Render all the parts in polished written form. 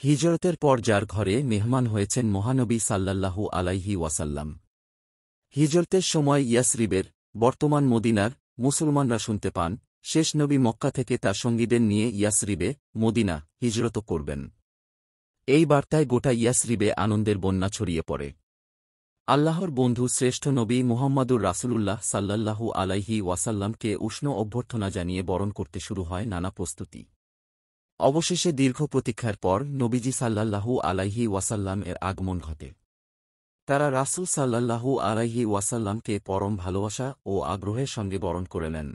হিজরতের পর যার ঘরে মেহমান হয়েছেন মহানবী সাল্লাল্লাহু আলাইহি ওয়াসাল্লাম। হিজরতের সময় ইয়াসরিবের, বর্তমান মদিনার, মুসলমানরা শুনতে পান, শেষ নবী মক্কা থেকে তার সঙ্গীদের নিয়ে ইয়াসরিবে, মদিনা, হিজরত করবেন। এই বার্তায় গোটা ইয়াসরিবে আনন্দের বন্যা ছড়িয়ে পড়ে। আল্লাহর বন্ধু শ্রেষ্ঠ নবী মুহাম্মাদুর রাসূলুল্লাহ সাল্লাল্লাহু আলাইহি ওয়াসাল্লামকে উষ্ণ অভ্যর্থনা জানিয়ে বরণ করতে শুরু হয় নানা প্রস্তুতি। অবশেষে দীর্ঘ প্রতীক্ষার পর নবীজি সাল্লাল্লাহু আলাইহি ওয়াসাল্লাম এর আগমন ঘটে। তারা রাসূল সাল্লাল্লাহু আলাইহি ওয়াসাল্লামকে পরম ভালোবাসা ও আগ্রহের সঙ্গে বরণ করে নেন।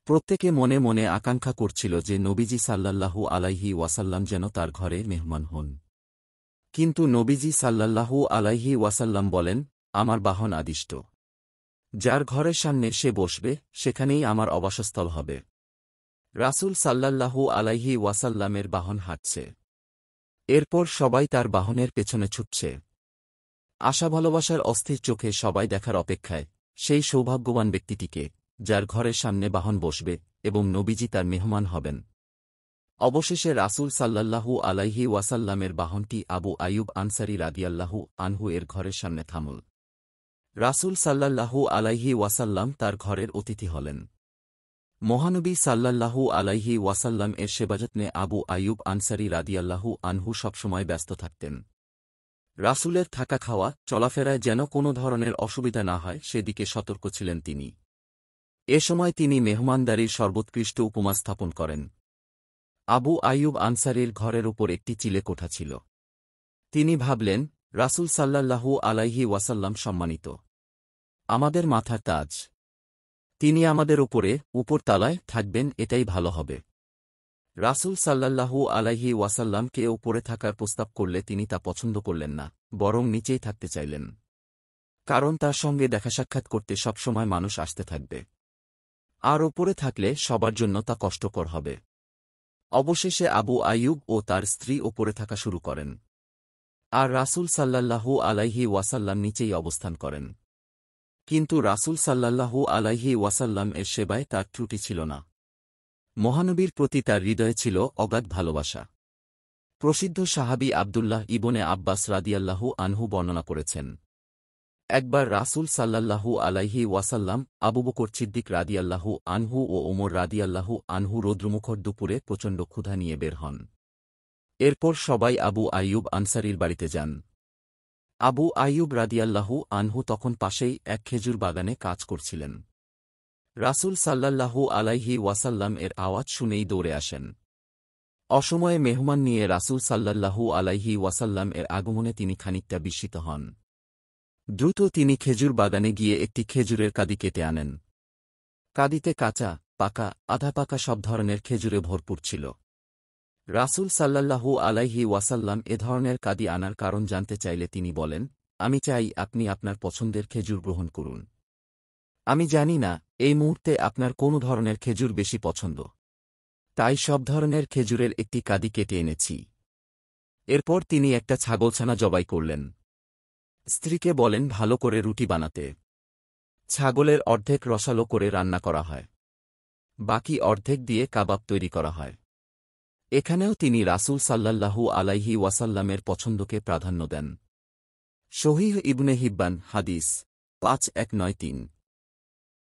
প্রত্যেকে মনে মনে আকাঙ্ক্ষা করছিল যে নবীজি সাল্লাল্লাহু আলাইহি ওয়াসাল্লাম যেন তার ঘরে মেহমান হন। কিন্তু নবীজি সাল্লাল্লাহু আলাইহি ওয়াসাল্লাম বলেন, আমার বাহন আদিষ্ট। যার ঘরের সামনে সে বসবে, সেখানেই আমার অবাসস্থল হবে। রাসূল সাল্লাল্লাহু আলাইহি ওয়াসাল্লামের বাহন হাঁটছে। এরপর সবাই তার বাহনের পেছনে ছুটছে। আশা ভালোবাসার অস্থির চোখে সবাই দেখার অপেক্ষায় সেই সৌভাগ্যবান ব্যক্তিটিকে, যার ঘরের সামনে বাহন বসবে এবং নবীজি তার মেহমান হবেন। অবশেষে রাসূল সাল্লাল্লাহু আলাইহি ওয়াসাল্লামের বাহনটি আবু আইয়ুব আনসারী রাদিয়াল্লাহু আনহু এর ঘরের সামনে থামল। রাসূল সাল্লাল্লাহু আলাইহি ওয়াসাল্লাম তার ঘরের অতিথি হলেন। মহানবী সাল্লাল্লাহু আলাইহি ওয়াসাল্লাম এর সেবাযত্নে আবু আইয়ুব আনসারী রাদিয়াল্লাহু আনহু সবসময় ব্যস্ত থাকতেন। রাসূলের থাকা খাওয়া চলাফেরায় যেন কোনো ধরনের অসুবিধা না হয় সেদিকে সতর্ক ছিলেন তিনি। এ সময় তিনি মেহমানদারির সর্বোৎকৃষ্ট উপমা স্থাপন করেন। আবু আইয়ুব আনসারীর ঘরের ওপর একটি চিলে কোঠা ছিল। তিনি ভাবলেন, রাসূল সাল্লাল্লাহু আলাইহি ওয়াসাল্লাম সম্মানিত, আমাদের মাথার তাজ। তিনি আমাদের উপরে উপরতলায় থাকবেন, এটাই ভালো হবে। রাসূল সাল্লাল্লাহু আলাইহি ওয়াসাল্লামকে ওপরে থাকার প্রস্তাব করলে তিনি তা পছন্দ করলেন না, বরং নিচেই থাকতে চাইলেন। কারণ তার সঙ্গে দেখা সাক্ষাৎ করতে সবসময় মানুষ আসতে থাকবে, আর ওপরে থাকলে সবার জন্য তা কষ্টকর হবে। অবশেষে আবু আইয়ুব ও তার স্ত্রী ওপরে থাকা শুরু করেন, আর রাসূল সাল্লাল্লাহু আলাইহি ওয়াসাল্লাম নিচেই অবস্থান করেন। কিন্তু রাসূল সাল্লাল্লাহু আলাইহি ওয়াসাল্লাম এর সেবায় তার ত্রুটি ছিল না। মহানবীর প্রতি তার হৃদয়ে ছিল অগাধ ভালোবাসা। প্রসিদ্ধ সাহাবী আব্দুল্লাহ ইবনে আব্বাস রাদিয়াল্লাহু আনহু বর্ণনা করেছেন, একবার রাসূল সাল্লাল্লাহু আলাইহি ওয়াসাল্লাম, আবু বকর সিদ্দিক রাদিয়াল্লাহু আনহু ও ওমর রাদিয়াল্লাহু আনহু রৌদ্রমুখর দুপুরে প্রচণ্ড ক্ষুধা নিয়ে বের হন। এরপর সবাই আবু আইয়ুব আনসারীর বাড়িতে যান। আবু আইয়ুব রাদিয়াল্লাহু আনহু তখন পাশেই এক খেজুর বাগানে কাজ করছিলেন। রাসূল সাল্লাল্লাহু আলাইহি ওয়াসাল্লাম এর আওয়াজ শুনেই দৌড়ে আসেন। অসময়ে মেহমান নিয়ে রাসূল সাল্লাল্লাহু আলাইহি ওয়াসাল্লাম এর আগমনে তিনি খানিকটা বিস্মিত হন। দ্রুত তিনি খেজুর বাগানে গিয়ে একটি খেজুরের কাঁদি কেটে আনেন। কাঁদিতে কাঁচা, পাকা, আধা পাকা সব ধরনের খেজুরে ভরপুর ছিল। রাসূল সাল্লাল্লাহু আলাইহি ওয়াসাল্লাম এ ধরনের কাঁদি আনার কারণ জানতে চাইলে তিনি বলেন, আমি চাই আপনি আপনার পছন্দের খেজুর গ্রহণ করুন। আমি জানি না এই মুহূর্তে আপনার কোন ধরনের খেজুর বেশি পছন্দ, তাই সব ধরনের খেজুরের একটি কাঁদি কেটে এনেছি। এরপর তিনি একটা ছাগলছানা জবাই করলেন। স্ত্রীকে বলেন ভালো করে রুটি বানাতে। ছাগলের অর্ধেক রসালো করে রান্না করা হয়, বাকি অর্ধেক দিয়ে কাবাব তৈরি করা হয়। এখানেও তিনি রাসূল সাল্লাল্লাহু আলাইহি ওয়াসাল্লামের পছন্দকে প্রাধান্য দেন। সহিহ ইবনে হিব্বান হাদিস 5193।